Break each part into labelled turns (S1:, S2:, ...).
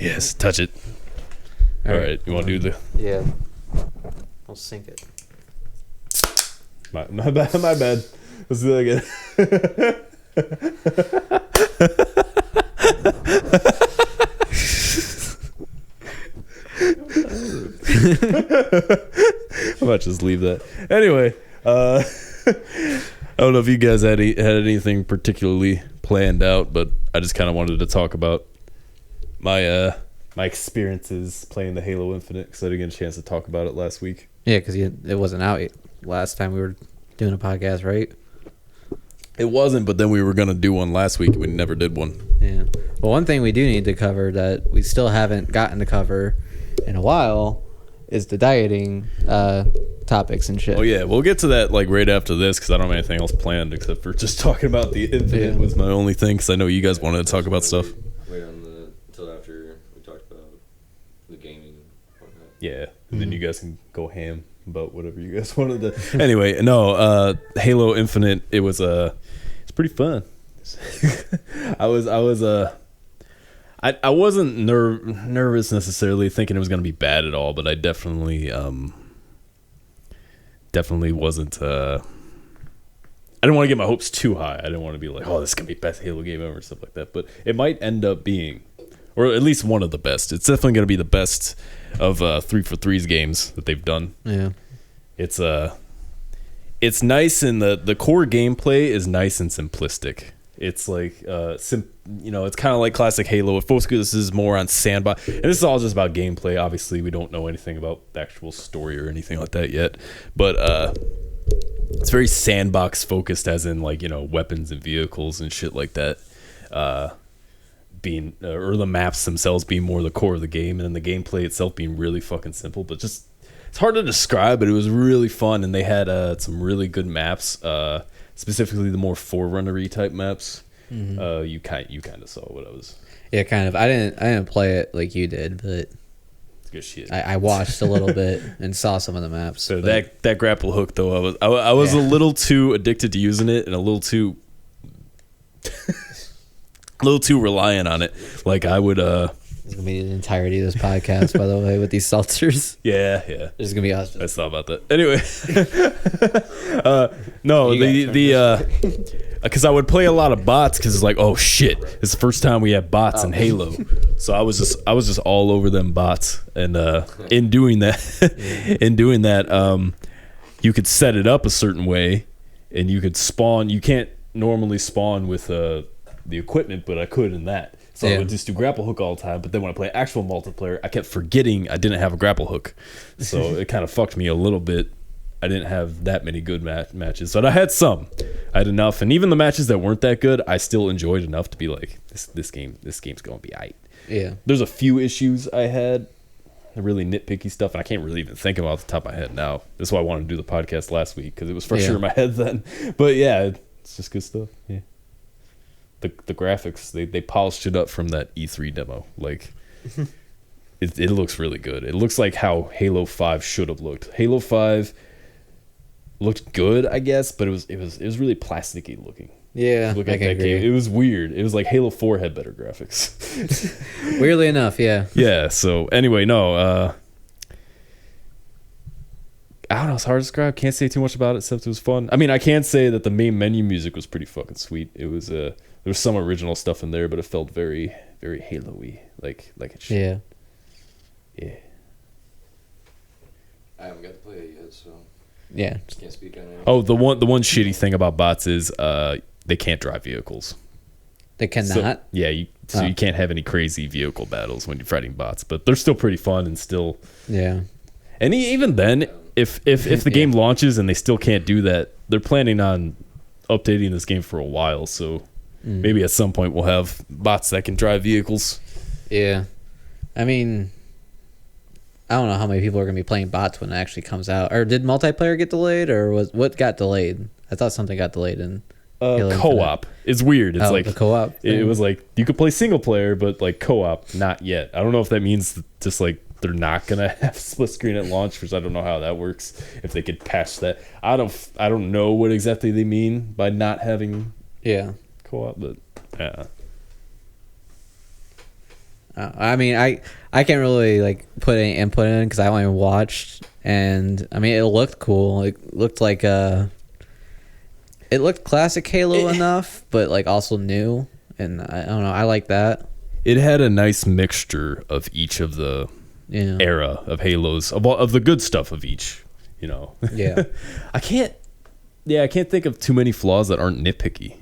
S1: Yes, touch it. All right. You want to do the...
S2: Yeah. I'll sink it.
S1: My bad. Let's do that again. I might just leave that. Anyway, I don't know if you guys had anything particularly planned out, but I just kind of wanted to talk about my experiences playing the Halo Infinite because I didn't get a chance to talk about it last week.
S2: Yeah, because it wasn't out last time we were doing a podcast, right?
S1: It wasn't, but then we were going to do one last week and we never did one.
S2: Yeah. Well, one thing we do need to cover that we still haven't gotten to cover in a while is the dieting topics and shit.
S1: Oh, yeah. We'll get to that like right after this because I don't have anything else planned except for just talking about the Infinite was my only thing because I know you guys wanted to talk about stuff.
S3: Wait until after we talked about the gaming and whatnot.
S1: Yeah. And then you guys can go ham about whatever you guys wanted to. Anyway, no, Halo Infinite, it's pretty fun. I wasn't nervous necessarily thinking it was going to be bad at all, but I definitely wasn't I didn't want to get my hopes too high. I didn't want to be like, oh, this is going to be best Halo game ever, stuff like that. But it might end up being, or at least one of the best. It's definitely going to be the best of 343's games that they've done.
S2: Yeah.
S1: It's nice, and the core gameplay is nice and simplistic. It's like it's kind of like classic Halo. It focuses more on sandbox, and this is all just about gameplay. Obviously, we don't know anything about the actual story or anything like that yet, but it's very sandbox focused, as in like weapons and vehicles and shit like that. Being or the maps themselves being more the core of the game, and then the gameplay itself being really fucking simple, but just it's hard to describe, but it was really fun, and they had some really good maps, specifically the more Forerunner-y type maps. Mm-hmm. You kind of saw what I was.
S2: Yeah, kind of. I didn't play it like you did, but
S1: it's good shit.
S2: I watched a little bit and saw some of the maps.
S1: So that grapple hook though, I was a little too addicted to using it and a little too reliant on it. Like I would.
S2: It's gonna be the entirety of this podcast, by the way, with these seltzers.
S1: Yeah.
S2: It's gonna be us.
S1: I thought about that. Anyway, no, because I would play a lot of bots because it's like, oh shit, it's the first time we have bots in Halo. So I was just all over them bots, and in doing that, you could set it up a certain way, and you could spawn. You can't normally spawn with the equipment, but I could in that. So I would just do grapple hook all the time, but then when I play actual multiplayer, I kept forgetting I didn't have a grapple hook. So it kind of fucked me a little bit. I didn't have that many good matches, but I had some. I had enough, and even the matches that weren't that good, I still enjoyed enough to be like, this game's going to be aight.
S2: Yeah.
S1: There's a few issues I had, really nitpicky stuff, and I can't really even think about off the top of my head now. That's why I wanted to do the podcast last week, because it was fresher in my head then. But yeah, it's just good stuff. Yeah. The graphics, they polished it up from that E3 demo. Like, it looks really good. It looks like how Halo 5 should have looked. Halo 5 looked good, I guess, but it was really plasticky looking.
S2: Yeah,
S1: Look at that game. It was weird. It was like Halo 4 had better graphics.
S2: Weirdly enough, yeah.
S1: Yeah. So anyway, no. I don't know. It's hard to describe. Can't say too much about it except it was fun. I mean, I can say that the main menu music was pretty fucking sweet. It was there was some original stuff in there, but it felt very, very Halo-y, like it should.
S2: Yeah.
S1: Yeah.
S3: I haven't got to play it yet, so
S2: Yeah.
S3: just can't speak on it.
S1: Oh, the one shitty thing about bots is they can't drive vehicles.
S2: They cannot.
S1: So, yeah, you can't have any crazy vehicle battles when you're fighting bots, but they're still pretty fun and still.
S2: Yeah.
S1: And even then, if the game launches and they still can't do that, they're planning on updating this game for a while. So maybe at some point we'll have bots that can drive vehicles.
S2: Yeah. I mean, I don't know how many people are going to be playing bots when it actually comes out. Or did multiplayer get delayed, or what got delayed? I thought something got delayed in
S1: co-op. It's weird. It's like
S2: the co-op.
S1: It was like you could play single player, but like co-op, not yet. I don't know if that means just like they're not gonna have split screen at launch, because I don't know how that works. If they could patch that, I don't know what exactly they mean by not having
S2: co-op,
S1: but yeah.
S2: I I mean, I can't really like put any input in because I only watched, and I mean, it looked cool. It looked like it looked classic Halo enough, but like also new, and I don't know. I like that.
S1: It had a nice mixture of each of the era of Halos, of the good stuff of each. You know.
S2: Yeah.
S1: I can't think of too many flaws that aren't nitpicky.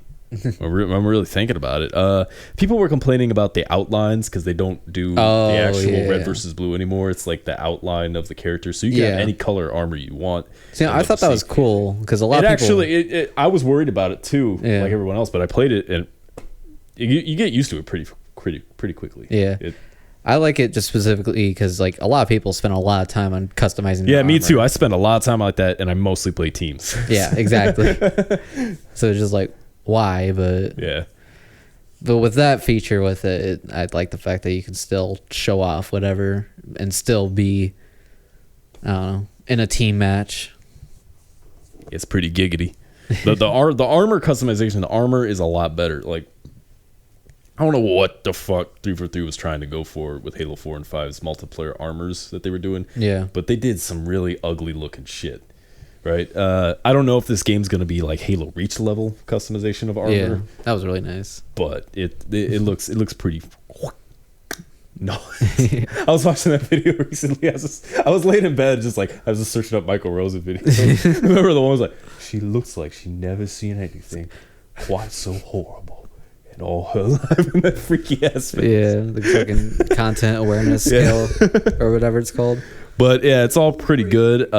S1: I'm really thinking about it. People were complaining about the outlines because they don't do the actual red versus blue anymore. It's like the outline of the character, so you can have any color armor you want.
S2: See, I thought that was cool because a lot of people
S1: I was worried about it too, like everyone else, but I played it and you get used to it pretty quickly.
S2: Yeah. I like it just specifically because like a lot of people spend a lot of time on customizing.
S1: Yeah, me too. I spend a lot of time like that, and I mostly play teams.
S2: Yeah, exactly. So it's just like, why? But with that feature with it, I like the fact that you can still show off whatever and still be, I don't know, in a team match.
S1: It's pretty giggity. The armor customization, the armor is a lot better. Like, I don't know what the fuck 343 was trying to go for with Halo 4 and 5's multiplayer armors that they were doing.
S2: Yeah.
S1: But they did some really ugly looking shit. Right? I don't know if this game's going to be like Halo Reach level customization of armor.
S2: Yeah, that was really nice.
S1: But it looks pretty... No. I was watching that video recently. I was laying in bed I was just searching up Michael Rosen videos. Remember the one was like, she looks like she never seen anything quite so horrible in all her life, in that freaky ass face.
S2: Yeah, the fucking content awareness scale or whatever it's called.
S1: But yeah, it's all pretty good.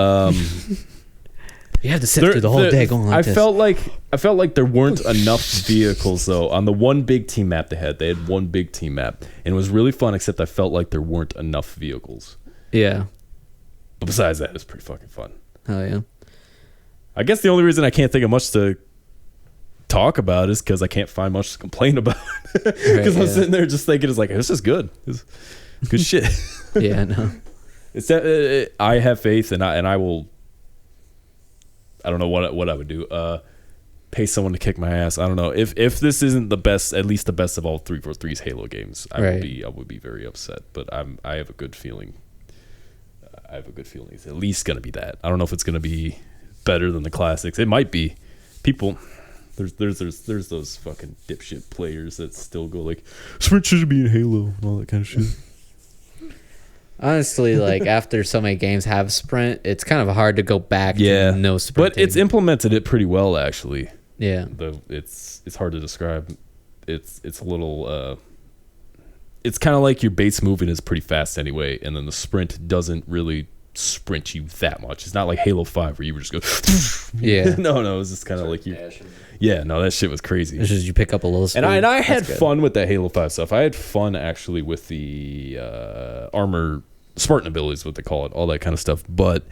S2: You have to sit through the whole day going like this.
S1: I felt like there weren't enough vehicles though. On the one big team map they had one big team map, and it was really fun. Except I felt like there weren't enough vehicles.
S2: Yeah.
S1: But besides that, it's pretty fucking fun.
S2: Oh yeah.
S1: I guess the only reason I can't think of much to talk about is because I can't find much to complain about. Because I'm sitting there just thinking, it's like, this is good. This is good shit.
S2: Yeah, no.
S1: It's that I have faith, and I will. I don't know what I would do. Pay someone to kick my ass. I don't know if this isn't the best, at least the best of all 343's Halo games. I would be very upset. But I have a good feeling. It's at least gonna be that. I don't know if it's gonna be better than the classics. It might be. People, there's those fucking dipshit players that still go like, Sprint should be in Halo and all that kind of shit.
S2: Honestly, like after so many games have sprint, it's kind of hard to go back to no sprint.
S1: But it's implemented it pretty well actually.
S2: Yeah.
S1: It's hard to describe. It's a little it's kind of like your base movement is pretty fast anyway, and then the sprint doesn't really sprint you that much. It's not like Halo 5 where you would just go
S2: yeah.
S1: No, it's just kind of like you. Yeah, no, that shit was crazy.
S2: It's just you pick up a little speed.
S1: And I had fun with that Halo 5 stuff. I had fun actually with the armor Spartan abilities, what they call it, all that kind of stuff. But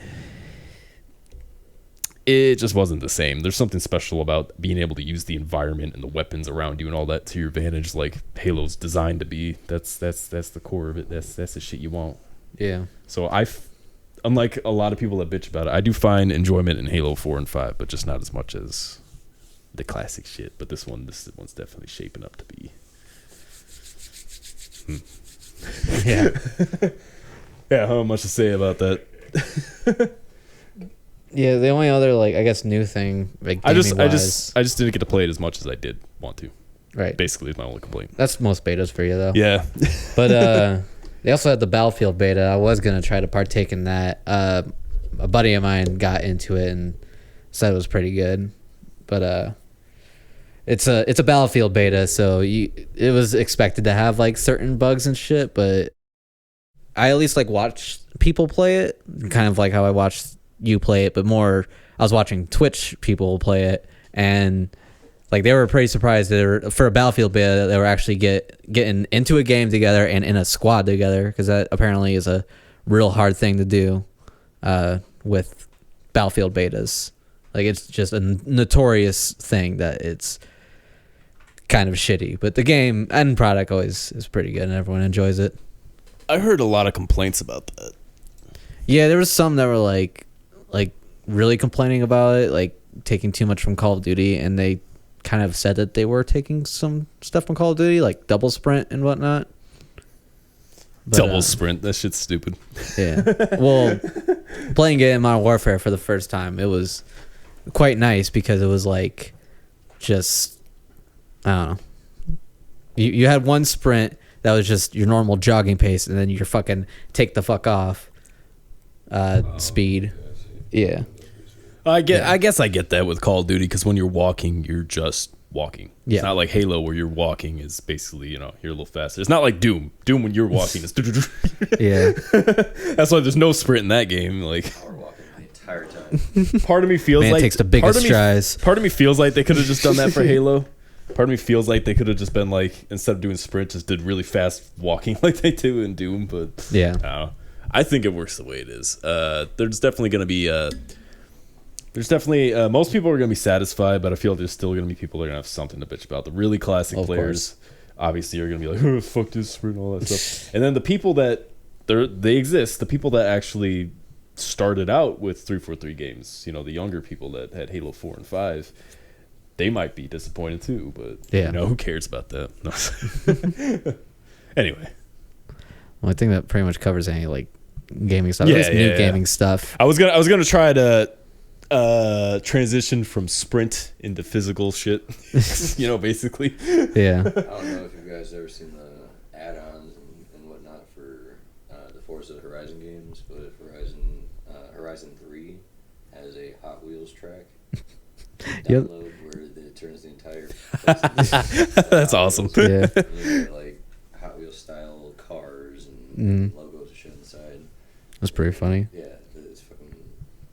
S1: it just wasn't the same. There's something special about being able to use the environment and the weapons around you and all that to your advantage, like Halo's designed to be. That's the core of it. That's the shit you want.
S2: Yeah.
S1: So unlike a lot of people that bitch about it, I do find enjoyment in Halo 4 and 5, but just not as much as the classic shit. But this one's definitely shaping up to be.
S2: Yeah.
S1: Yeah, how much to say about that?
S2: Yeah, the only other I guess new thing like
S1: I just didn't get to play it as much as I did want to.
S2: Right.
S1: Basically is my only complaint.
S2: That's most betas for you though.
S1: Yeah.
S2: But they also had the Battlefield beta. I was gonna try to partake in that. A buddy of mine got into it and said it was pretty good. But it's a Battlefield beta, so it was expected to have certain bugs and shit, but I at least watch people play it, kind of like how I watched you play it, but more I was watching Twitch people play it, and they were pretty surprised that for a Battlefield beta they were actually getting into a game together and in a squad together, because that apparently is a real hard thing to do with Battlefield betas. It's just a notorious thing that it's kind of shitty, but the game and product always is pretty good and everyone enjoys it.
S1: I heard a lot of complaints about that.
S2: Yeah, there was some that were like really complaining about it, taking too much from Call of Duty, and they kind of said that they were taking some stuff from Call of Duty, like double sprint and whatnot.
S1: Double sprint. That shit's stupid.
S2: Yeah. Well, playing it in Modern Warfare for the first time, it was quite nice because it was like just, I don't know. You had one sprint that was just your normal jogging pace, and then your fucking take the fuck off speed. Yeah.
S1: I guess I get that with Call of Duty because when you're walking, you're just walking.
S2: Yeah.
S1: It's not like Halo where you're walking is basically, you're a little faster. It's not like Doom. Doom when you're walking is
S2: Yeah.
S1: That's why there's no sprint in that game. Like
S3: Power walking the entire time.
S1: part of me feels
S2: Man
S1: like
S2: takes the biggest strides.
S1: Part of me feels like they could have just done that for Halo. Part of me feels like they could have just been like, instead of doing sprint, just did really fast walking like they do in Doom. But
S2: Yeah.
S1: I don't know. I think it works the way it is. There's definitely going to be most people are going to be satisfied, but I feel there's still going to be people that are going to have something to bitch about. The really classic players, obviously, are going to be like, oh, fuck this sprint and all that stuff. And then the people that they exist, the people that actually started out with 343 games, the younger people that had Halo 4 and 5, they might be disappointed too, but who cares about that? No. Anyway.
S2: Well, I think that pretty much covers any like gaming stuff. New gaming stuff.
S1: I was gonna try to transition from sprint into physical shit. Basically.
S2: Yeah.
S3: I don't know if you guys ever seen the add-ons and whatnot for the Forza Horizon games, but Horizon 3 has a Hot Wheels track.
S2: Yep.
S3: Download where it turns the entire
S1: That's awesome.
S2: Yeah.
S3: Like Hot Wheels style cars and logos and shit inside.
S2: That's pretty funny.
S3: Yeah, it's fucking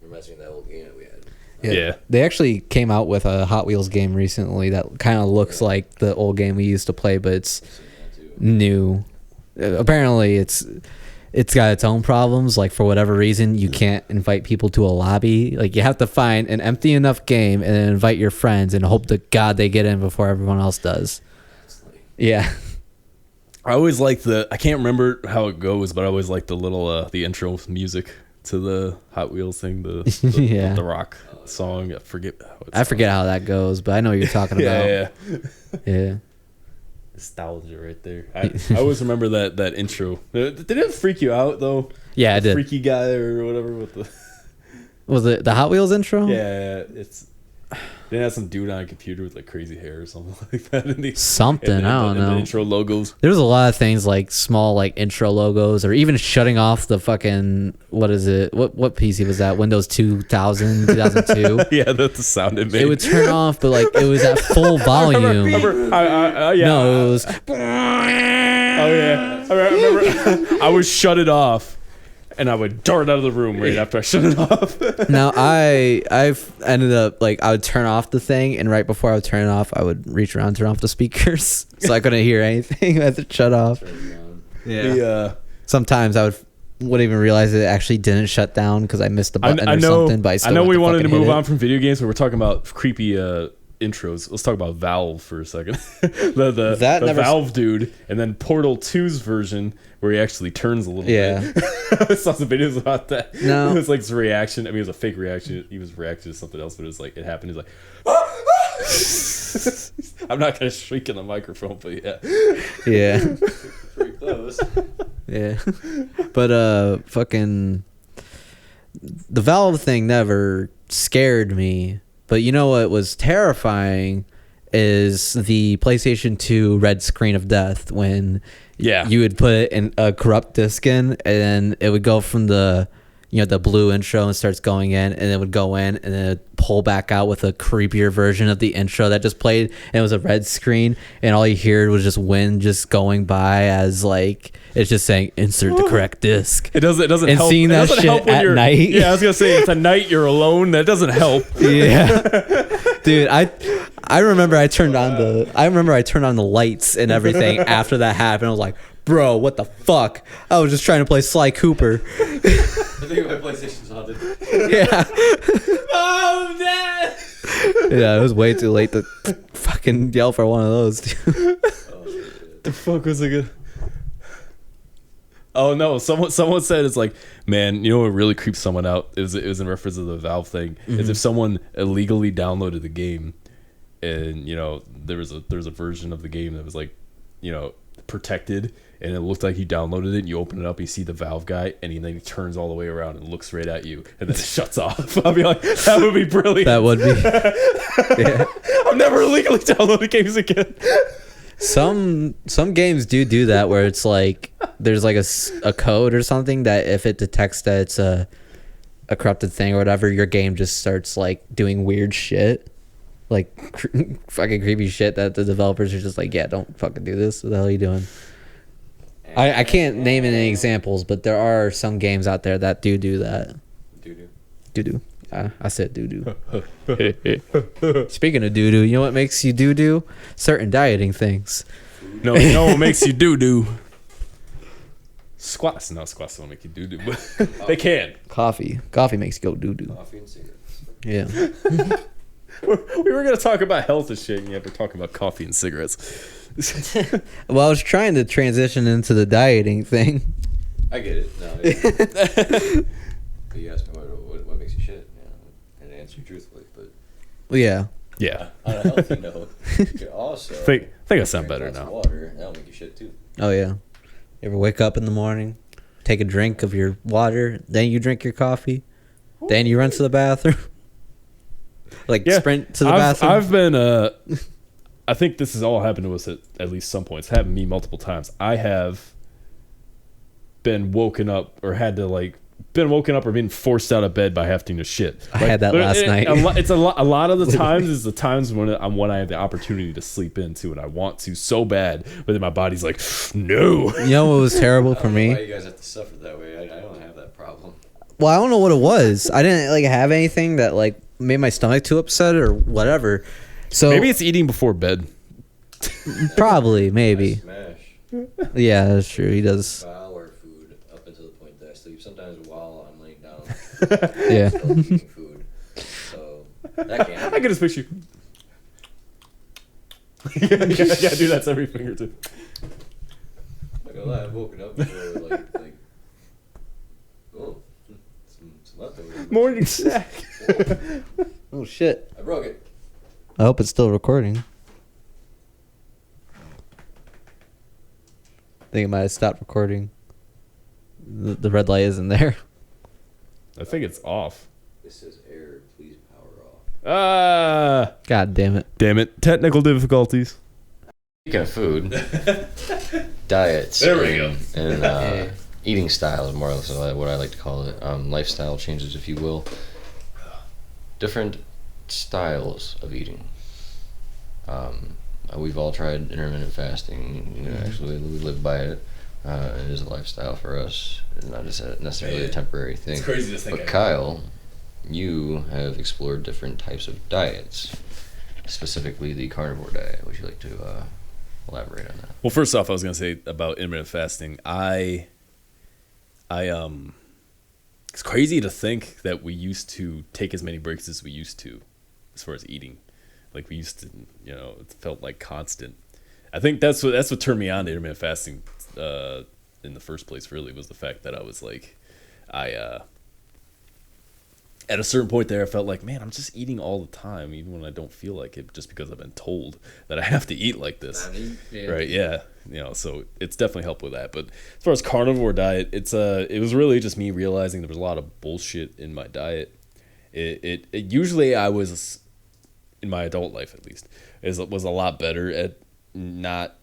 S3: reminds me of that old game that we had.
S1: Yeah.
S2: They actually came out with a Hot Wheels game recently that kind of looks like the old game we used to play, but it's new. Apparently, it's got its own problems. Like, for whatever reason, you can't invite people to a lobby. Like, you have to find an empty enough game and then invite your friends and hope to God they get in before everyone else does. Yeah.
S1: I always like I can't remember how it goes, but I always like the little the intro music to the Hot Wheels thing, the rock song. I forget
S2: how that goes, but I know what you're talking about. Yeah.
S1: Nostalgia right there. I always remember that intro. Did it freak you out though?
S2: Yeah, I did.
S1: Freaky guy or whatever with the.
S2: Was it the Hot Wheels intro?
S1: Yeah, they had some dude on a computer with like crazy hair or something like that.
S2: I don't know.
S1: The intro logos.
S2: There was a lot of things like small like intro logos, or even shutting off the fucking what is it? What PC was that? Windows 2000, 2002.
S1: Yeah, that's the sound it made.
S2: It would turn off, but like it was at full volume.
S1: Yeah.
S2: No, it was.
S1: Oh yeah, I remember. I would shut it off. And I would dart out of the room right after I shut it off.
S2: Now I've ended up like I would turn off the thing, and right before I would turn it off, I would reach around and turn off the speakers so I couldn't hear anything. I had to shut off. Yeah. Sometimes I wouldn't even realize it actually didn't shut down because I missed the button or something. But I know
S1: we wanted to move on from video games, but we're talking about creepy intros. Let's talk about Valve for a second. the Valve dude, and then Portal 2's version where he actually turns a little bit. I saw some videos about that.
S2: No.
S1: It was like his reaction. I mean, it was a fake reaction. He was reacting to something else, but it was like it happened. He's like, I'm not gonna shriek in the microphone, but yeah.
S3: Pretty close.
S2: Yeah. But fucking the Valve thing never scared me. But you know what was terrifying is the PlayStation 2 red screen of death when you would put in a corrupt disc in, and it would go from the blue intro and starts going in, and it would go in and then it'd pull back out with a creepier version of the intro that just played, and it was a red screen, and all you heard was just wind just going by as like it's just saying insert the correct disc.
S1: It doesn't
S2: and
S1: help.
S2: Seeing that shit at night.
S1: Yeah, I was gonna say it's a night you're alone. That doesn't help.
S2: Yeah. Dude, I remember I turned on the lights and everything after that happened. I was like, bro, what the fuck? I was just trying to play Sly Cooper.
S3: I think my PlayStation's haunted.
S2: Yeah.
S1: Oh, Dad!
S2: Yeah, it was way too late to fucking yell for one of those.
S1: The fuck was it good? Oh no! Someone said it's like, man, you know what really creeps someone out is it was in reference to the Valve thing. Is if someone illegally downloaded the game, and there was a version of the game that was like, protected, and it looked like you downloaded it, and you open it up, you see the Valve guy, and then he turns all the way around and looks right at you, and then it shuts off. I'll be like, that would be brilliant.
S2: That would be. Yeah.
S1: I'm never illegally downloading games again.
S2: Some games do that, where it's like there's like a code or something that if it detects that it's a corrupted thing or whatever, your game just starts like doing weird shit, like fucking creepy shit that the developers are just like, yeah, don't fucking do this. What the hell are you doing? I can't name any examples, but there are some games out there that do that. Doo-doo. I said doo-doo. Speaking of doo-doo, you know what makes you doo-doo? Certain dieting things.
S1: No, you know what makes you doo-doo? Squats. No, squats don't make you doo-doo, but they can.
S2: Coffee makes you go doo-doo.
S3: Coffee and cigarettes.
S2: Yeah.
S1: We were going to talk about health and shit, and yet we're talking about coffee and cigarettes.
S2: Well, I was trying to transition into the dieting thing.
S3: I get it. No, yeah. But you asked me what makes you shit, and I answered you truthfully. But
S2: Well, yeah.
S1: Yeah.
S3: on a healthy note, you could also
S1: think I sound
S3: drink
S1: better
S3: lots of
S1: now.
S3: water, that'll make you shit too.
S2: Oh, yeah. You ever wake up in the morning, take a drink of your water, then you drink your coffee, then you run to the bathroom? Sprint to the bathroom?
S1: I've been, I think this has all happened to us at least some points. It's happened to me multiple times. I have been woken up or being forced out of bed by having to shit.
S2: I had that last night.
S1: It's a lot of the times is the times when I have the opportunity to sleep into and I want to so bad, but then my body's like, no.
S2: You know what was terrible for
S3: Why
S2: me?
S3: you guys have to suffer that way? I don't have that problem.
S2: Well, I don't know what it was. I didn't have anything that made my stomach too upset or whatever. So
S1: Maybe it's eating before bed.
S2: probably, maybe.
S3: Smash
S2: Yeah, that's true. He does.
S3: bowel or food up until the point that I sleep. Sometimes while I'm laying down,
S2: Yeah.
S3: still eating food. So that can't.
S1: I can just picture you. yeah, dude, that's every finger too.
S3: Like I've woken up before, like oh, some leftovers.
S1: Morning snack.
S2: Oh, shit.
S3: I broke it.
S2: I hope it's still recording. I think it might have stopped recording. The red light isn't there.
S1: I think it's off.
S3: This says error. Please power off.
S1: Ah,
S2: God damn it.
S1: damn it. Technical difficulties.
S3: Speaking of food, diets.
S1: There we go.
S3: And eating styles, more or less what I like to call it. Lifestyle changes, if you will. Different styles of eating. We've all tried intermittent fasting. Actually, we live by it. It is a lifestyle for us, not just necessarily a temporary thing.
S1: It's crazy to think.
S3: But Kyle, you have explored different types of diets, specifically the carnivore diet. Would you like to elaborate on that?
S1: Well, first off, I was going to say about intermittent fasting. It's crazy to think that we used to take as many breaks as we used to, as far as eating. Like we used to, it felt like constant. I think that's what turned me on to intermittent fasting in the first place. Really, was the fact that I was like, at a certain point there, I felt like, man, I'm just eating all the time, even when I don't feel like it, just because I've been told that I have to eat like this. Right? Yeah. So it's definitely helped with that. But as far as carnivore diet, it was really just me realizing there was a lot of bullshit in my diet. It usually I was, in my adult life at least, was a lot better at not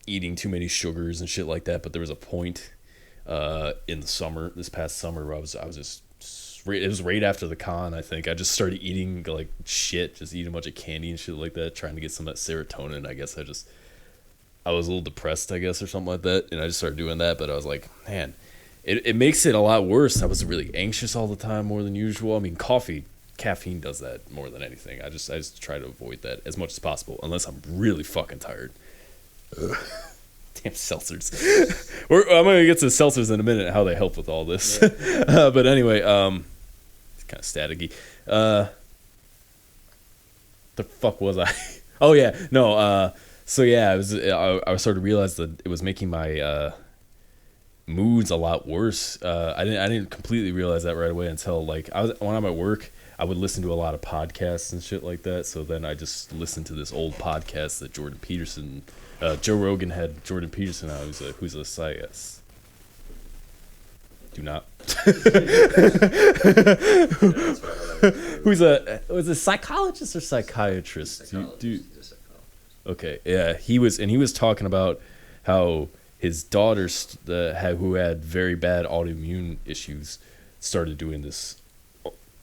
S1: eating too many sugars and shit like that. But there was a point in this past summer, where I was just, it was right after the con, I think. I just started eating like shit, just eating a bunch of candy and shit like that, trying to get some of that serotonin. I guess I was a little depressed, I guess, or something like that, and I just started doing that. But I was like, man, it makes it a lot worse. I was really anxious all the time, more than usual. I mean, caffeine does that more than anything. I just try to avoid that as much as possible, unless I'm really fucking tired. Ugh. Damn seltzers. I'm gonna get to the seltzers in a minute, how they help with all this. Yeah. But anyway, it's kind of staticky. The fuck was I? Oh yeah, no. So yeah, I started to realize that it was making my mood's a lot worse. I didn't completely realize that right away until like when I'm at work, I would listen to a lot of podcasts and shit like that. So then I just listened to this old podcast that Joe Rogan had Jordan Peterson out, who's a psychiatrist. Do not. Who's a psychologist or psychiatrist? Okay, yeah, he was talking about how his daughter, who had very bad autoimmune issues, started doing this.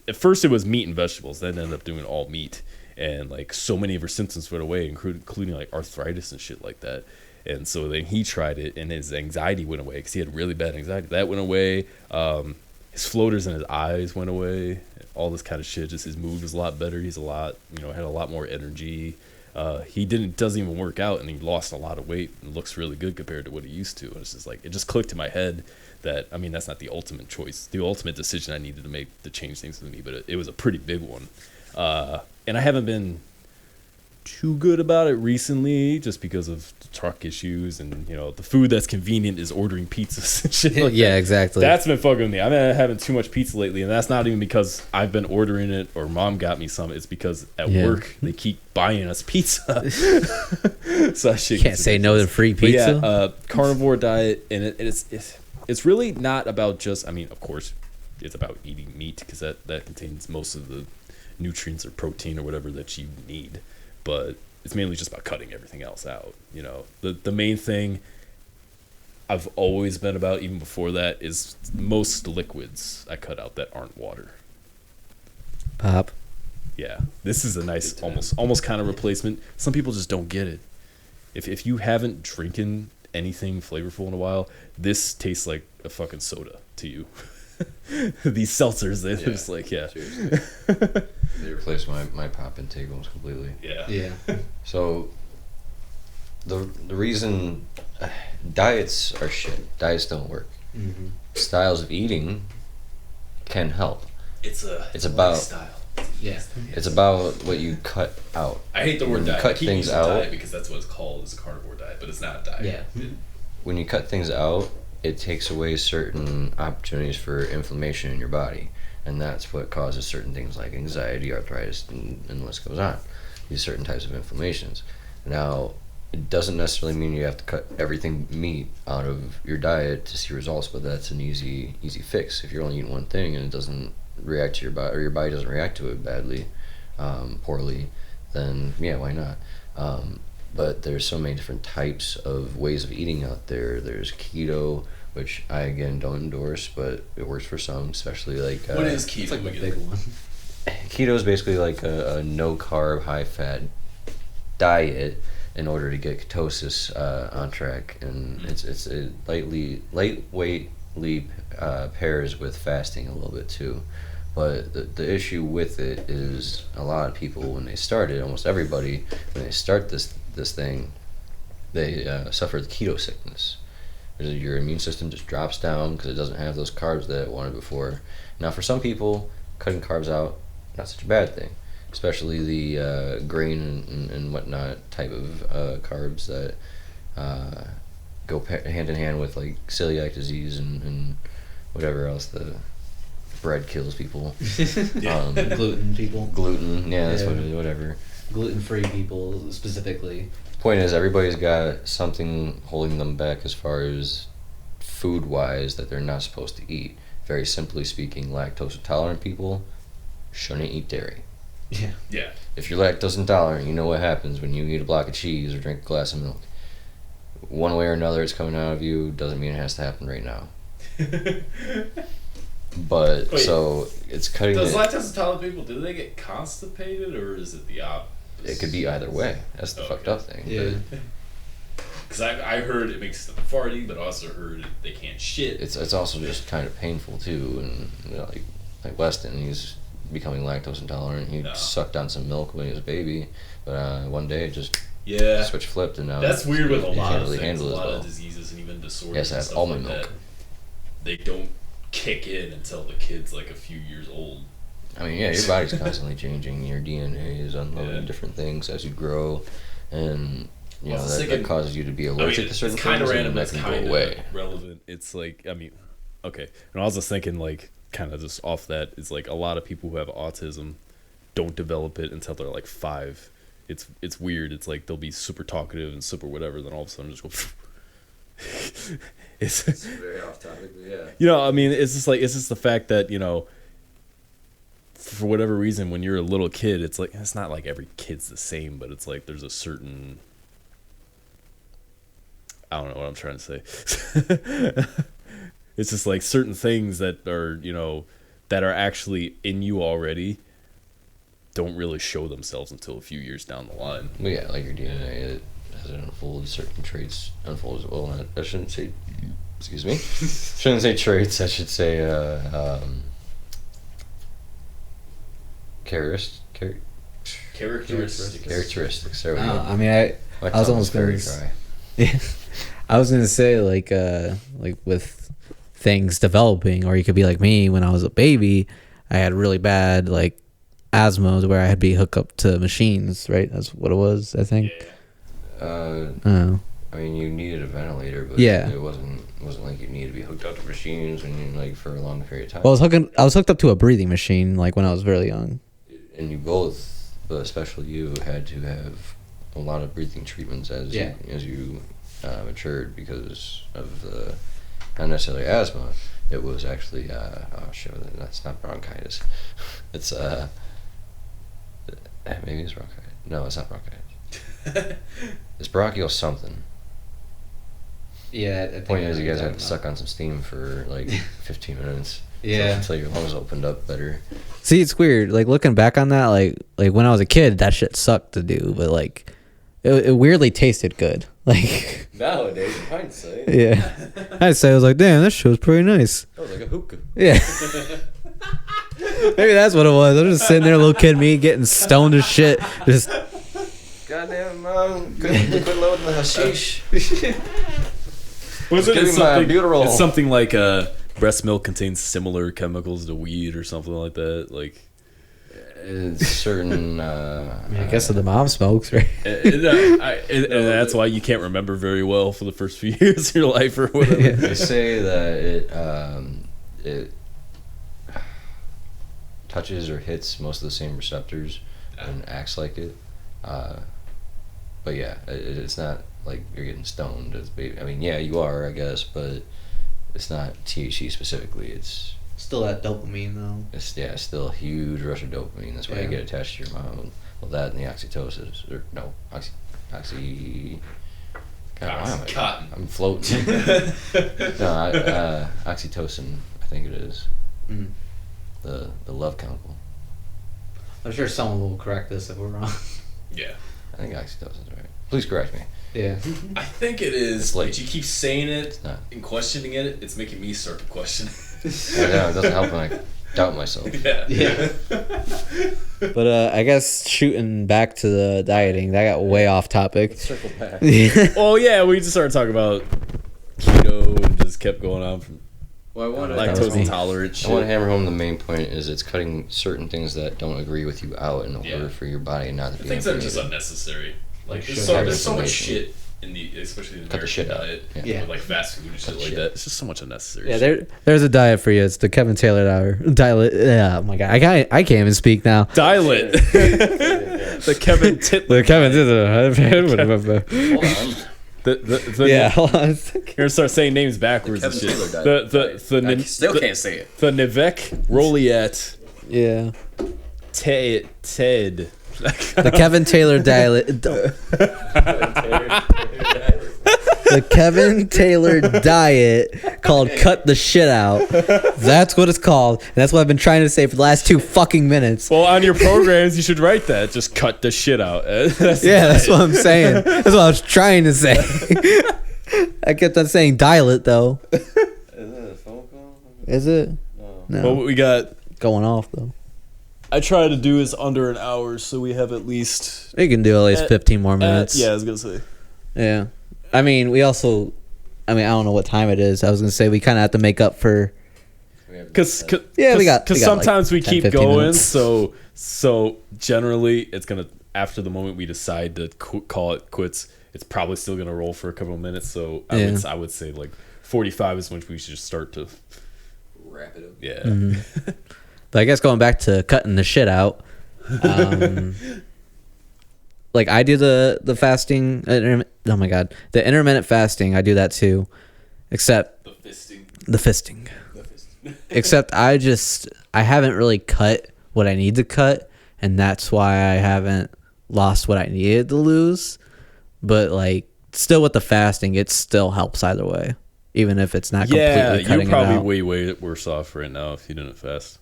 S1: At first, it was meat and vegetables. Then ended up doing all meat, and like so many of her symptoms went away, including like arthritis and shit like that. And so then he tried it, and his anxiety went away because he had really bad anxiety. That went away. His floaters in his eyes went away. All this kind of shit. Just his mood was a lot better. He's had a lot more energy. He doesn't even work out, and he lost a lot of weight and looks really good compared to what he used to. And it's just like, it just clicked in my head that, I mean, that's not the ultimate choice, the ultimate decision I needed to make to change things with me, but it was a pretty big one. And I haven't been too good about it recently just because of truck issues, and the food that's convenient is ordering pizzas and shit like that.
S2: Exactly.
S1: That's been fucking with me. I've been having too much pizza lately, and that's not even because I've been ordering it or mom got me some. It's because at work they keep buying us pizza. So that shit
S2: can't say no to free pizza.
S1: But yeah, carnivore diet, and it's really not about just, I mean, of course it's about eating meat because that contains most of the nutrients or protein or whatever that you need, but it's mainly just about cutting everything else out. The main thing I've always been about, even before that, is most liquids I cut out that aren't water.
S2: Pop.
S1: Yeah, this is a nice almost kind of replacement. Some people just don't get it. If you haven't drinking anything flavorful in a while, this tastes like a fucking soda to you. These seltzers, they're just like, yeah.
S3: Seriously. They replaced my pop intake almost completely.
S1: Yeah.
S3: So the reason diets are shit. Diets don't work. Mm-hmm. Styles of eating can help.
S1: It's
S3: about
S1: lifestyle.
S2: Yeah.
S3: It's about what you cut out.
S1: I hate the word
S3: when
S1: diet.
S3: You cut
S1: I keep
S3: things
S1: using
S3: out
S1: diet because that's what it's called, is a carnivore diet, but it's not a diet.
S2: Yeah.
S3: When you cut things out, it takes away certain opportunities for inflammation in your body, and that's what causes certain things like anxiety, arthritis, and the list goes on. These certain types of inflammations. Now, it doesn't necessarily mean you have to cut everything meat out of your diet to see results, but that's an easy fix. If you're only eating one thing and it doesn't react to your body, or your body doesn't react to it badly, poorly, then yeah, why not? But there's so many different types of ways of eating out there. There's keto, which I again don't endorse, but it works for some, especially like.
S1: What is keto?
S2: It's like the big one.
S3: Keto is basically like a no carb, high fat diet in order to get ketosis on track, and it's a lightweight leap pairs with fasting a little bit too. But the issue with it is a lot of people, when they start it, almost everybody, when they start this thing, they suffer the keto sickness. Your immune system just drops down because it doesn't have those carbs that it wanted before. Now, for some people, cutting carbs out, not such a bad thing, especially the grain and whatnot type of carbs that go hand in hand with like celiac disease and whatever else. The bread kills people.
S2: Gluten people.
S3: Gluten, yeah, that's what it is, whatever.
S2: Gluten-free people specifically.
S3: Point is, everybody's got something holding them back as far as food-wise that they're not supposed to eat. Very simply speaking, lactose intolerant people shouldn't eat dairy.
S1: Yeah.
S3: If you're lactose intolerant, you know what happens when you eat a block of cheese or drink a glass of milk. One way or another, it's coming out of you. Doesn't mean it has to happen right now. But wait, so it's cutting.
S1: Does lactose intolerant people, do they get constipated, or is it the opposite?
S3: It could be either way. That's the fucked up thing.
S1: Yeah. Because I heard it makes them farty, but also heard they can't shit.
S3: It's also just kind of painful too, and like Weston, he's becoming lactose intolerant. He sucked on some milk when he was a baby, but one day it just switch flipped, and now
S1: that's weird with a lot of
S3: really
S1: things, a lot of diseases and even disorders. Yes, I have almond milk. They don't kick in until the kid's like a few years old.
S3: I mean, yeah, your body's constantly changing. Your DNA is unloading different things as you grow, and you know, that causes you to be allergic to certain
S1: it's kind of
S3: things,
S1: random,
S3: and that
S1: it's
S3: can
S1: kind
S3: go
S1: of
S3: away.
S1: relevant. It's like, I mean, okay. And I was just thinking, like, kind of just off that, is like a lot of people who have autism don't develop it until they're like 5. It's weird. It's like they'll be super talkative and super whatever, then all of a sudden just go. It's
S3: very off topic, but yeah.
S1: You know, I mean, it's just the fact that, you know, for whatever reason, when you're a little kid, it's like, it's not like every kid's the same, but it's like there's a certain, I don't know what I'm trying to say. It's just like certain things that are, you know, that are actually in you already don't really show themselves until a few years down the line.
S3: Well, yeah, like your DNA, as it unfolds, certain traits unfolds. Well, I shouldn't say, excuse me, shouldn't say traits. I should say characteristics. There we go.
S2: I mean, I was almost
S3: very
S2: gonna,
S3: dry.
S2: yeah, I was gonna say like with things developing, or you could be like me when I was a baby. I had really bad like asthma where I had to be hooked up to machines. Right, that's what it was. I think.
S3: I mean, you needed a ventilator, but
S2: yeah,
S3: it wasn't like you needed to be hooked up to machines when you like for a long period of time.
S2: Well, I was hooked up to a breathing machine like when I was very young.
S3: And you both, but especially you, had to have a lot of breathing treatments as you matured because of the not necessarily asthma. It was actually that's not bronchitis. It's maybe it's bronchitis. No, it's not bronchitis. It's bronchial something.
S2: Yeah.
S3: The point is, you guys had to suck on some steam for like 15 minutes.
S2: Yeah.
S3: Until your lungs opened up better.
S2: See, it's weird. Like looking back on that, like when I was a kid, that shit sucked to do, but like it weirdly tasted good. Like
S3: nowadays, in hindsight.
S2: Yeah. I'd say I was like, damn, this shit was pretty nice.
S3: That was like a hookah.
S2: Yeah. Maybe that's what it was. I'm just sitting there, little kid me, getting stoned as shit. Just.
S3: Goddamn, mom, quit loading the hashish.
S1: Was it
S3: it's
S1: something like breast milk contains similar chemicals to weed or something like that? Like,
S3: it's certain.
S2: I guess the mom smokes, right?
S1: And that's why you can't remember very well for the first few years of your life or whatever.
S2: Yeah.
S3: They say that it touches or hits most of the same receptors and acts like it. But yeah, it's not like you're getting stoned. I mean, yeah, you are, I guess, but it's not THC specifically. It's
S2: still that dopamine though.
S3: It's still a huge rush of dopamine. That's why you get attached to your mom. Well, that and the oxytocin, or no, oxy. God,
S1: Cotton.
S3: I'm floating. No, oxytocin. I think it is.
S2: Mm.
S3: The love chemical.
S2: I'm sure someone will correct this if we're wrong.
S1: Yeah.
S3: I think oxytocin's right. Please correct me.
S2: Yeah.
S1: I think it is, but you keep saying it
S3: not.
S1: and questioning it, it's making me start to question it.
S3: I know, it doesn't help when I doubt myself.
S1: Yeah.
S2: But I guess shooting back to the dieting, that got way off topic.
S3: Let's circle back.
S1: Oh yeah, we just started talking about keto and just kept going on from
S3: Well, I want
S1: lactose intolerant shit.
S3: I want to hammer home the main point is it's cutting certain things that don't agree with you out in order for your body not to be
S1: things that are just unnecessary. Like there's so much shit in the, especially in the American diet, with like fast food and shit like that. It's just so much unnecessary.
S2: Yeah, there's a diet for you. It's the Kevin Taylor diet. Yeah, oh my god, I can't even speak now.
S1: Diet. The Kevin Titler.
S2: The Kevin Taylor.
S3: Hold on.
S2: Yeah, hold on.
S1: You're gonna start saying names backwards and shit.
S3: I still can't say it.
S1: The Nivek Roliet.
S2: Yeah.
S1: Ted.
S2: The Kevin Taylor diet. The Kevin Taylor diet called "Cut the Shit Out." That's what it's called. And that's what I've been trying to say for the last 2 fucking minutes.
S1: Well, on your programs, you should write that. Just cut the shit out.
S2: That's what I'm saying. That's what I was trying to say. I kept on saying dial it though.
S3: Is it a phone call?
S2: Is it? No.
S1: Well, what we got
S2: going off though.
S1: I try to do is under an hour, so we have at least.
S2: You can do at least 15 more minutes.
S1: Yeah, I was gonna say.
S2: Yeah, I mean, I don't know what time it is. I was gonna say we kind of have to make up for.
S1: Because
S2: like
S1: sometimes we
S2: 10,
S1: keep
S2: 15
S1: going.
S2: minutes.
S1: So generally, it's gonna after the moment we decide to call it quits, it's probably still gonna roll for a couple of minutes. So
S2: Yeah.
S1: I would say like 45 is when we should just start to
S3: Wrap it up.
S1: yeah.
S2: Mm-hmm. But I guess going back to cutting the shit out, like I do the fasting. Oh my god, the intermittent fasting. I do that too, except the fisting. Except I haven't really cut what I need to cut, and that's why I haven't lost what I needed to lose. But like, still with the fasting, it still helps either way, even if it's not completely cutting
S1: you're probably
S2: it out.
S1: way worse off right now if you didn't fast.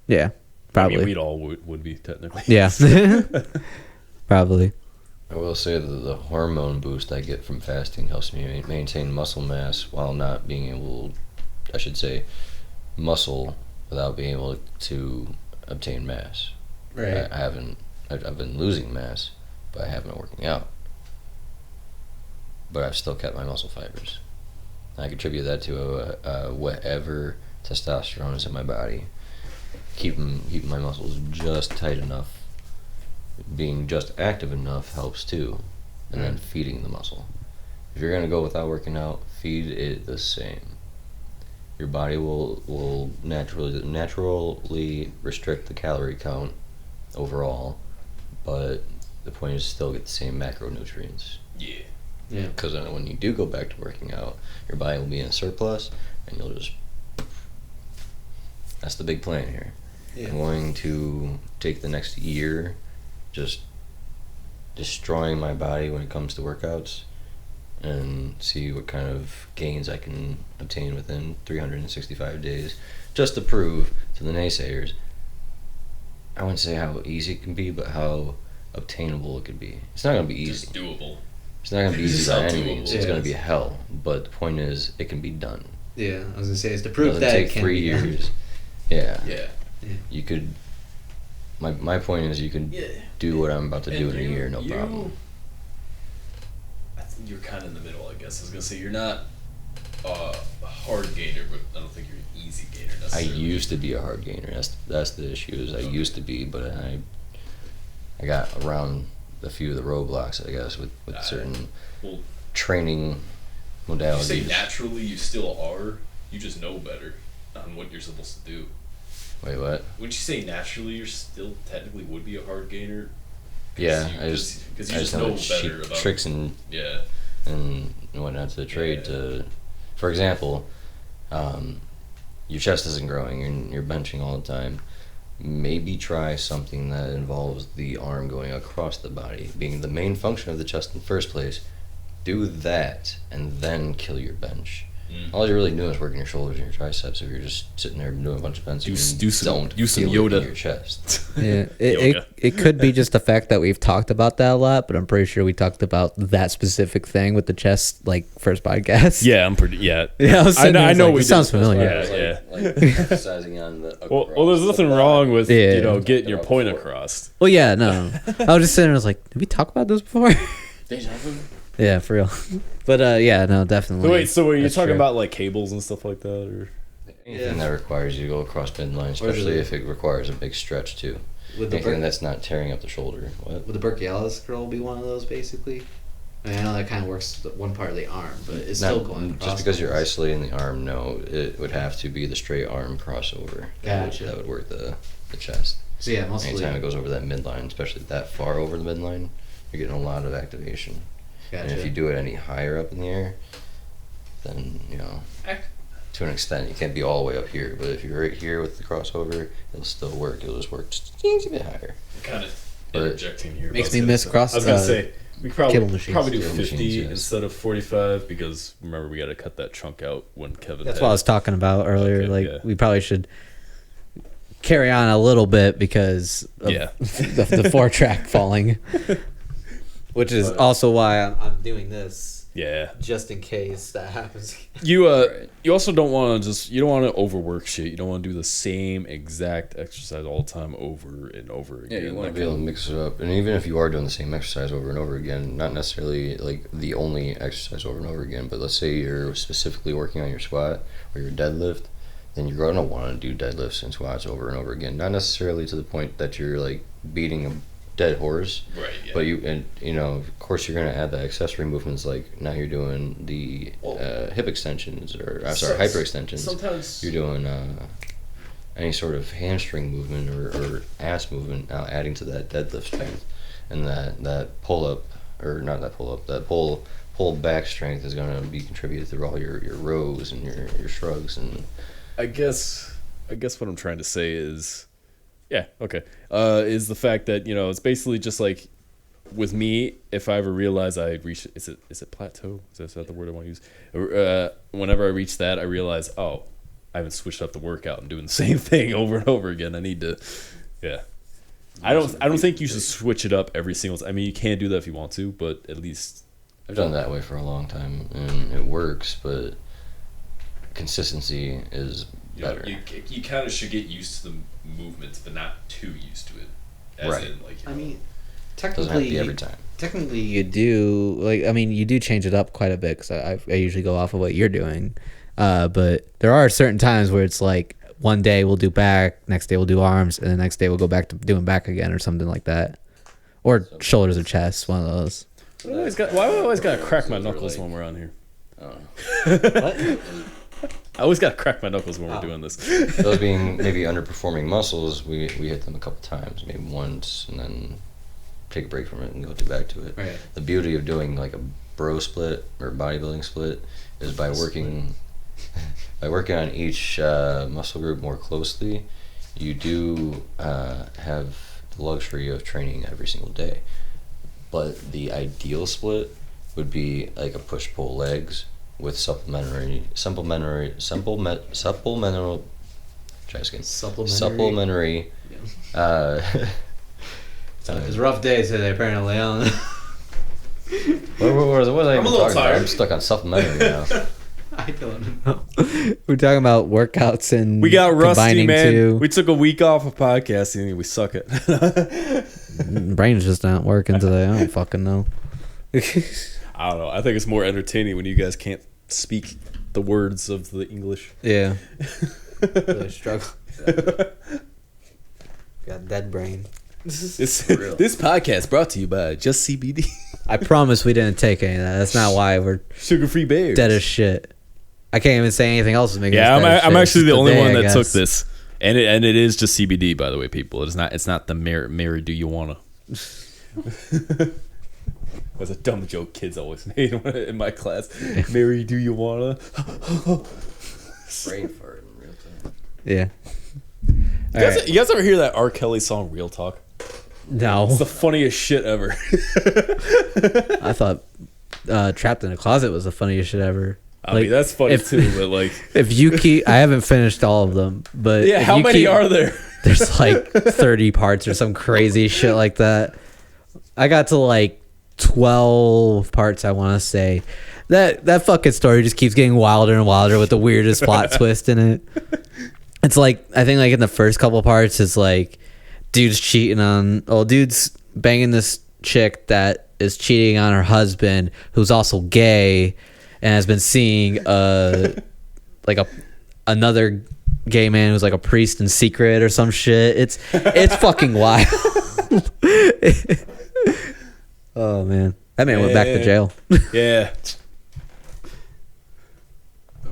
S2: Yeah, probably.
S1: I mean, we'd all would be technically.
S2: Yeah, probably.
S3: I will say that the hormone boost I get from fasting helps me maintain muscle mass while not being able, I should say, muscle without being able to obtain mass.
S2: Right.
S3: I've been losing mass, but I haven't been working out. But I've still kept my muscle fibers. I contribute that to whatever testosterone is in my body. Keeping my muscles just tight enough. Being just active enough helps too. And then feeding the muscle. If you're going to go without working out, feed it the same. Your body will naturally restrict the calorie count overall, but the point is still get the same macronutrients.
S1: Yeah.
S2: Yeah.
S3: Because when you do go back to working out, your body will be in surplus, and you'll just. That's the big plan here.
S2: Yeah.
S3: I'm going to take the next year, just destroying my body when it comes to workouts, and see what kind of gains I can obtain within 365 days, just to prove to the naysayers. I wouldn't say how easy it can be, but how obtainable it could be. It's not going to be easy.
S1: Just doable.
S3: It's not going to be easy
S1: Just
S3: by
S1: how
S3: any
S1: doable
S3: means.
S1: it
S3: It's going to
S2: is.
S3: be hell. But the point is, it can be done.
S2: Yeah, I was gonna say it's to
S3: It
S2: prove
S3: doesn't
S2: that
S3: take
S2: it can
S3: 3
S2: be done.
S3: years. Yeah.
S1: Yeah.
S3: You could. My point is, you can do what I'm about to do in a year, no problem.
S1: I think you're kind of in the middle, I guess. I was gonna say you're not a hard gainer, but I don't think you're an easy gainer
S3: I
S1: necessarily.
S3: used to be a hard gainer. That's the issue. Is I used to be, but I got around a few of the roadblocks, I guess, with certain
S1: Well,
S3: training
S1: you
S3: modalities.
S1: say naturally you still are. You just know better on what you're supposed to do.
S3: Wait, what?
S1: Wouldn't you say naturally you're still technically would be a hard gainer?
S3: Yeah,
S1: you,
S3: I just
S1: know
S3: know
S1: better
S3: cheap
S1: about
S3: tricks and
S1: Yeah.
S3: whatnot to trade
S1: Yeah.
S3: to. For example, your chest isn't growing and you're benching all the time. Maybe try something that involves the arm going across the body, being the main function of the chest in the first place. Do that and then kill your bench. All you're really doing is working your shoulders and your triceps. If you're just sitting there doing a bunch of bench,
S1: Do
S3: you
S1: some
S3: don't feel it
S1: Yoda.
S3: in your chest.
S2: Yeah,
S1: Yoga.
S2: it could be just the fact that we've talked about that a lot, but I'm pretty sure we talked about that specific thing with the chest, like first podcast.
S1: Yeah, I'm pretty. Yeah.
S2: Yeah, I was sitting there,
S1: I
S2: it's
S1: know
S2: like,
S1: we
S2: it sounds
S1: did.
S2: familiar.
S1: Yeah.
S3: Like emphasizing on the.
S1: Well, there's nothing wrong with
S2: Yeah.
S1: getting your point across.
S2: Well, yeah, no. I was just sitting there, I was like, did we talk about this before? Yeah, for real. But yeah, no, definitely.
S1: So wait, so were you
S2: That's
S1: talking
S2: true.
S1: about like cables and stuff like that, or?
S3: Anything that requires you to go across midline, especially if it requires a big stretch too.
S2: Would
S3: Anything that's not tearing up the shoulder. What?
S2: Would the brachialis curl be one of those, basically? I mean, I know that kind of works one part of the arm, but it's still going across.
S3: Just because you're
S2: lines.
S3: isolating the arm, no, it would have to be the straight arm crossover.
S2: Gotcha.
S3: That would work the chest.
S2: So yeah, mostly.
S3: Anytime it goes over that midline, especially that far over the midline, you're getting a lot of activation.
S2: Gotcha.
S3: And if you do it any higher up in the air, then, to an extent, you can't be all the way up here. But if you're right here with the crossover, it'll still work. It'll just work just a bit higher.
S1: Kind of
S3: But-
S1: interjecting here.
S2: Makes
S1: about
S2: me
S1: it.
S2: miss cross-
S1: I was gonna
S2: uh,
S1: say we
S2: cable
S1: probably
S2: machines.
S1: do
S3: Cable
S1: 50
S3: machines, yes.
S1: instead of 45 because remember we got to cut that chunk out when Kevin.
S2: That's
S1: had
S2: what I was talking about earlier.
S1: Okay,
S2: like,
S1: yeah.
S2: we probably should carry on a little bit because of
S1: Yeah.
S2: the 4-track falling. Which is also why I'm doing this,
S1: Yeah.
S2: just in case that happens.
S1: You
S3: Right.
S1: you also don't want to overwork shit. You don't want to do the same exact exercise all the time over and over
S3: Yeah,
S1: again.
S3: you want to
S1: Like,
S3: be able to mix it up. And even if you are doing the same exercise over and over again, not necessarily like the only exercise over and over again, but let's say you're specifically working on your squat or your deadlift, then you're going to want to do deadlifts and squats over and over again. Not necessarily to the point that you're like beating dead horse.
S1: Right. Yeah.
S3: But of course, you're gonna add the accessory movements. Like now, you're doing the hip extensions, or hyperextensions.
S1: Sometimes
S3: you're doing any sort of hamstring movement or ass movement. Now adding to that deadlift strength, and that pull up, or not that pull up, that pull back strength is gonna be contributed through all your rows and your shrugs. And
S1: I guess what I'm trying to say is, yeah, okay, is the fact that it's basically just like with me, if I ever realize I reach, is it plateau? Is that the word I want to use? Whenever I reach that, I realize, oh, I haven't switched up the workout and doing the same thing over and over again. I need to, yeah. I don't think you should switch it up every single time. I mean, you can do that if you want to, but at least
S3: I've done that way for a long time, and it works. But consistency is better.
S1: You kind of should get used to the movements, but not too used to it.
S3: Right.
S2: I mean,
S3: Doesn't have to be every time.
S2: technically you do, you do change it up quite a bit, because I usually go off of what you're doing. But there are certain times where it's like one day we'll do back, next day we'll do arms, and the next day we'll go back to doing back again or something like that. Or shoulders or chest, one of those.
S1: Why do I always gotta crack my knuckles when we're on here?
S3: I don't know.
S2: What?
S1: I always gotta crack my knuckles when we're doing this.
S3: Those being maybe underperforming muscles, we hit them a couple times, maybe once, and then take a break from it and go back to it.
S2: Right.
S3: The beauty of doing like a bro split or bodybuilding split is by working on each muscle group more closely, you do have the luxury of training every single day. But the ideal split would be like a push-pull legs with supplementary
S2: It was a rough day today, apparently.
S3: What was I even
S1: I'm a little
S3: talking about?
S1: tired.
S3: I'm stuck on supplementary now.
S2: I don't know. We're talking about workouts and
S1: We got rusty,
S2: combining
S1: man.
S2: two.
S1: We took a week off of podcasting and we suck it.
S2: Brain's just not working today. I don't fucking know.
S1: I don't know. I think it's more entertaining when you guys can't speak the words of the English.
S2: Yeah. Really struggle. Got dead brain.
S1: This podcast brought to you by Just CBD.
S2: I promise we didn't take any of that. That's not why we're
S1: Sugar-free bears.
S2: dead as shit. I can't even say anything else to make
S1: Yeah,
S2: us dead as
S1: I'm
S2: shit.
S1: actually
S2: It's
S1: the
S2: just
S1: only
S2: day,
S1: one
S2: I
S1: that
S2: guess.
S1: took this, and it is just CBD, by the way, people. It's not the Mary Do You Wanna. That's a dumb joke kids always made in my class. Mary Do You Wanna?
S3: Brain fart in real time.
S2: Yeah.
S1: You guys ever hear that R. Kelly song Real Talk?
S2: No.
S1: It's the funniest shit ever.
S2: I thought Trapped in a Closet was the funniest shit ever.
S1: I mean, that's funny too, but like...
S2: If you keep... I haven't finished all of them, but...
S1: Yeah,
S2: if
S1: how
S2: you
S1: many
S2: keep-
S1: are there?
S2: There's like 30 parts or some crazy shit like that. I got to like 12 parts, I want to say. That fucking story just keeps getting wilder and wilder with the weirdest plot twist in it. It's like, I think like in the first couple parts, it's like dude's banging this chick that is cheating on her husband, who's also gay and has been seeing another gay man who's like a priest in secret or some shit. It's fucking wild. Oh man, that man went back to jail.
S1: Yeah.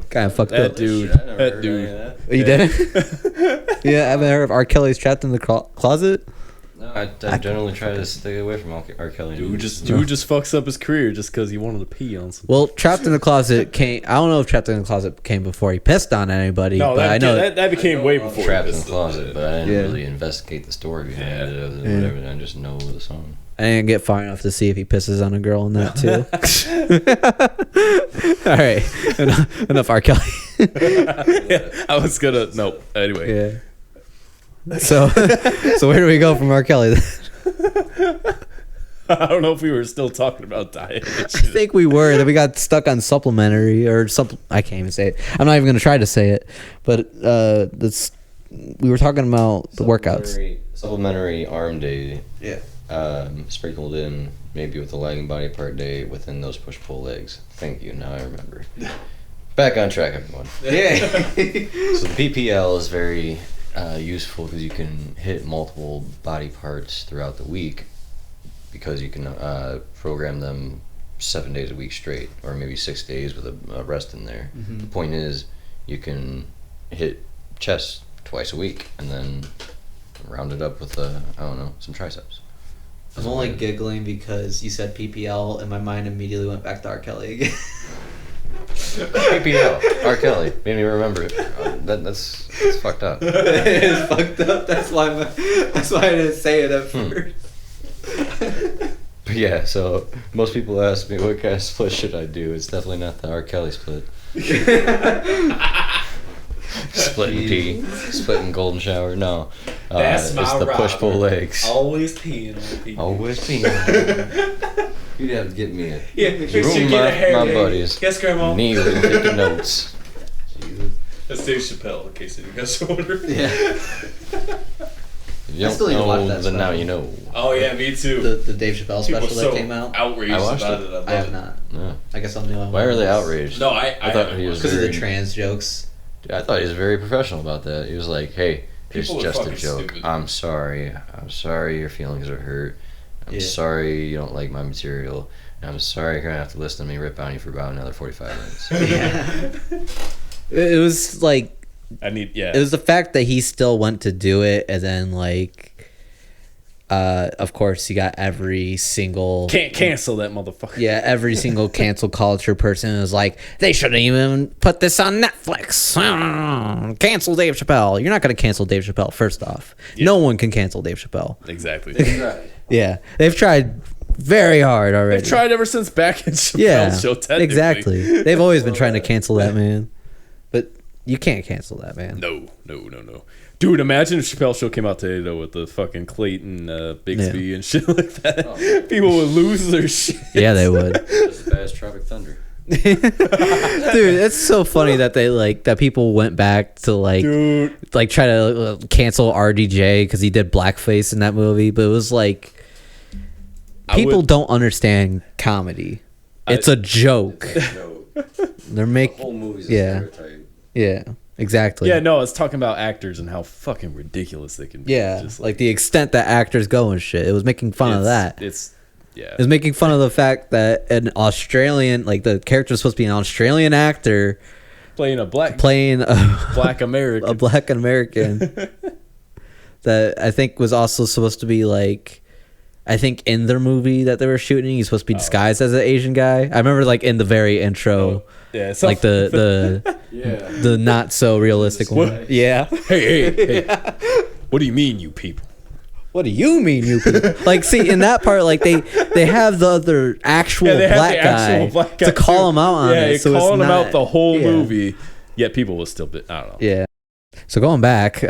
S2: Kind of fucked
S1: That
S2: up.
S1: dude. That dude.
S2: You didn't? Yeah, I haven't heard of R. Kelly's Trapped in the Closet.
S3: No, I generally try to stay away from R. Kelly.
S1: Dude just fucks up his career just because he wanted to pee on some.
S2: Well, Trapped in the Closet came. I don't know if Trapped in the Closet came before he pissed on anybody.
S1: No,
S2: but I know
S1: that became way before.
S3: Trapped
S1: he
S3: in the
S1: pissed
S3: Closet, but I didn't
S2: Yeah.
S3: really investigate the story behind it, other than whatever. I just know the song.
S2: I didn't get far enough to see if he pisses on a girl in that too. All right, enough R. Kelly.
S1: Yeah, I was gonna no. Anyway,
S2: Yeah. So where do we go from R. Kelly?
S1: I don't know if we were still talking about diet.
S2: I think we were. Then we got stuck on supplementary or I can't even say it. I'm not even gonna try to say it. But we were talking about the workouts.
S3: Supplementary arm day.
S2: Yeah.
S3: Sprinkled in maybe with a lagging body part day within those push-pull legs. Thank you. Now I remember. Back on track, everyone.
S2: Yeah.
S3: So the PPL is very useful because you can hit multiple body parts throughout the week because you can program them 7 days a week straight, or maybe 6 days with a rest in there. The point is, you can hit chest twice a week and then round it up with some triceps.
S4: I'm only giggling because you said PPL and my mind immediately went back to R. Kelly again.
S3: PPL, R. Kelly, made me remember it. That's fucked up.
S4: It is fucked up. That's why I didn't say it at first.
S3: But yeah, so most people ask me what kind of split should I do. It's definitely not the R. Kelly split. Splitting pee, splitting golden shower. No,
S1: That's my
S3: it's the push-pull legs.
S1: Always peeing on people.
S3: Always peeing. You'd have to get me a
S1: room
S3: my buddies.
S1: Yes, Grandma.
S3: Kneel and taking notes.
S4: Jesus.
S1: That's Dave Chappelle, in case you guys wonder.
S4: Yeah.
S3: If you
S4: I still
S3: don't
S4: need to watch
S3: know,
S4: that
S3: then now
S4: special.
S3: you know.
S1: Oh yeah, me too.
S4: The Dave Chappelle
S1: People
S4: special
S1: so
S4: that came out.
S1: outraged
S3: I watched
S1: about
S3: it.
S1: it.
S4: I have not.
S3: Yeah.
S4: I guess I'm new.
S3: Why are they outraged?
S1: No, I
S3: thought he was
S4: Because of the
S3: very-
S4: trans jokes.
S3: I thought he was very professional about that. He was like, "Hey,
S1: People
S3: it's
S1: are
S3: just a
S1: fucking
S3: joke.
S1: stupid.
S3: I'm sorry. I'm sorry your feelings are hurt. I'm sorry you don't like my material. And I'm sorry you're gonna have to listen to me rip on you for about another 45 minutes."
S4: Yeah.
S2: It was like
S1: yeah.
S2: it was the fact that he still went to do it, and then like of course you got every single
S1: Can't cancel that motherfucker.
S2: yeah, every single cancel culture person is like, they shouldn't even put this on Netflix. Cancel Dave Chappelle. You're not going to cancel Dave Chappelle, first off.
S1: Yeah.
S2: No one can cancel Dave Chappelle.
S1: Exactly.
S2: Yeah. They've tried very hard already.
S1: They've tried ever since back in Chappelle's
S2: yeah,
S1: show, technically.
S2: exactly. They've always been trying to cancel that man. But you can't cancel that man.
S1: No. Dude, imagine if Chappelle's show came out today, though, with the fucking Clayton Bixby and shit like that. People would lose their shit.
S2: Yeah, they would.
S3: As bad as Tropic Thunder.
S2: Dude, it's so funny that that people went back to like try to cancel RDJ because he did blackface in that movie, but it was like people don't understand comedy. It's a joke. They're making
S3: whole movie's
S2: yeah.
S3: stereotype.
S2: Yeah, exactly.
S1: Yeah, no, it's talking about actors and how fucking ridiculous they can be.
S2: Yeah,
S1: Just
S2: like the extent that actors go and shit. It was making fun of that.
S1: Yeah.
S2: It was making fun of the fact that an Australian, like the character was supposed to be an Australian actor
S1: playing a black American.
S2: a black American that I think was also supposed to be like, I think in their movie that they were shooting, he's supposed to be disguised as an Asian guy. I remember like in the very intro,
S1: Yeah,
S2: like the not so realistic one.
S1: What?
S2: Yeah.
S1: Hey. What do you mean, you people?
S2: What do you mean, you people? Like, see, in that part, like they have the other actual,
S1: They have
S2: black,
S1: the actual
S2: guy
S1: black guy
S2: to call
S1: too.
S2: him out on it. So
S1: calling
S2: it's
S1: him
S2: not,
S1: out the whole
S2: yeah.
S1: movie. Yet people will still be. I don't know.
S2: Yeah. So going back,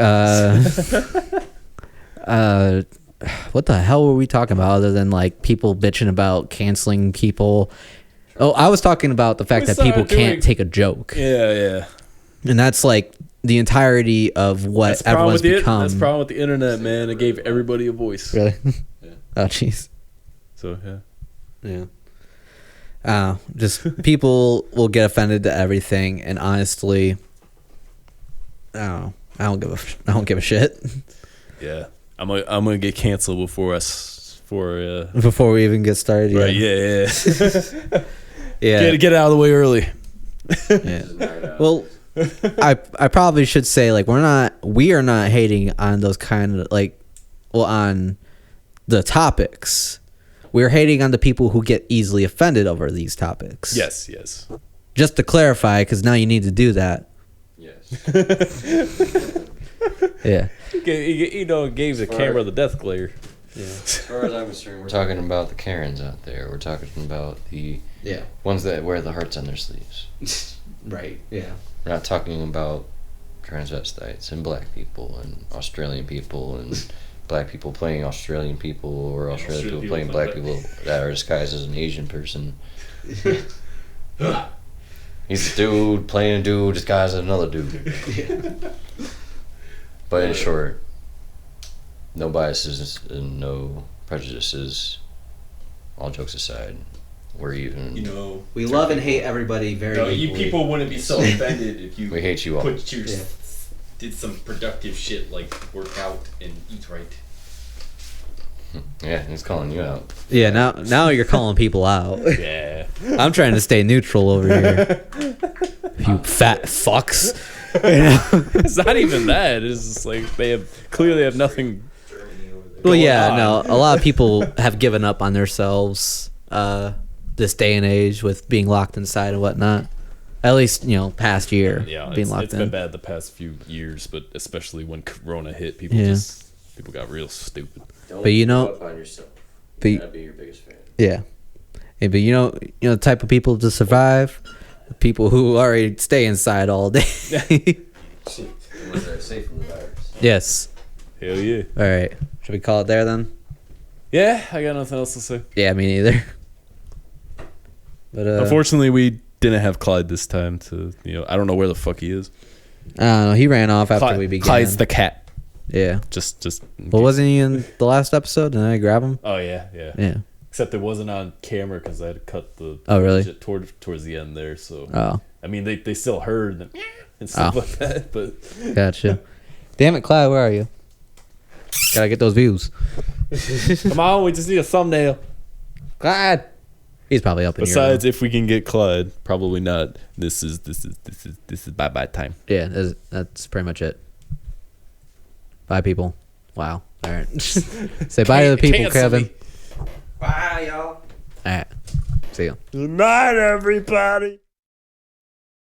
S2: what the hell were we talking about other than like people bitching about canceling people? Oh, I was talking about the fact
S1: We
S2: that people
S1: started doing-
S2: can't take a joke.
S1: Yeah.
S2: And that's like the entirety of what
S1: That's the problem
S2: everyone's
S1: with
S2: become.
S1: That's the problem with the internet, man. It gave everybody a voice.
S2: Really?
S3: Yeah.
S2: Oh, jeez.
S1: So yeah.
S2: Just people will get offended to everything, and honestly, I don't give a shit.
S1: Yeah. I'm gonna get canceled before
S2: Before we even get started, yeah.
S1: Right, yeah.
S2: Yeah.
S1: Get out of the way early.
S2: Yeah. Well, I probably should say like we are not hating on those kind of on the topics. We're hating on the people who get easily offended over these topics.
S1: Yes.
S2: Just to clarify, because now you need to do that.
S3: Yes.
S2: Yeah.
S1: Gave the camera the death glare.
S3: Yeah. As far as I'm concerned, we're talking about the Karens out there. We're talking about the ones that wear the hearts on their sleeves.
S4: Right. Yeah.
S3: We're not talking about transvestites and black people and Australian people and black people playing Australian people or Australian people playing black people that are disguised as an Asian person. He's a dude playing a dude disguised as another dude. But in short, no biases and no prejudices. All jokes aside, we're even.
S4: We love and hate everybody very equally.
S1: You people wouldn't be so offended if you
S3: We hate you all.
S1: put your did some productive shit like work out and eat right.
S3: Yeah, he's calling you out.
S2: Yeah, now you're calling people out.
S1: Yeah.
S2: I'm trying to stay neutral over here. You fat fucks.
S1: It's not even that. It's just like they clearly have nothing.
S2: Well, yeah,
S1: on.
S2: no. A lot of people have given up on themselves this day and age with being locked inside and whatnot. At least, past year being locked
S1: it's
S2: in.
S1: been bad the past few years, but especially when Corona hit, people got real stupid.
S3: Don't
S2: But
S3: give up on yourself. That'd be your biggest fan.
S2: Yeah. But the type of people to survive, the people who already stay inside all day.
S3: The ones that are safe from the virus.
S2: Yes.
S1: Hell yeah.
S2: All right. Should we call it there then?
S1: Yeah, I got nothing else to say.
S2: Yeah, me neither. But
S1: Unfortunately, we didn't have Clyde this time to, I don't know where the fuck he is.
S2: I don't know. He ran off after we began.
S1: Clyde's the cat.
S2: Yeah.
S1: Just.
S2: Well, wasn't he in the last episode? Didn't I grab him?
S1: Oh, yeah.
S2: Yeah.
S1: Except it wasn't on camera because I had to cut the.
S2: Oh, really?
S1: Towards the end there, so.
S2: Oh.
S1: I mean, they still heard them and stuff like that, but.
S2: Gotcha. Damn it, Clyde, where are you? Gotta get those views.
S1: Come on, we just need a thumbnail.
S2: Clyde. He's probably up in here.
S1: Besides, if we can get Clyde, probably not. This is bye time.
S2: Yeah, that's pretty much it. Bye, people. Wow. All right. Say bye to the people,
S1: Cancel
S2: Kevin.
S1: me.
S3: Bye, y'all.
S2: All right. See you.
S1: Good night, everybody.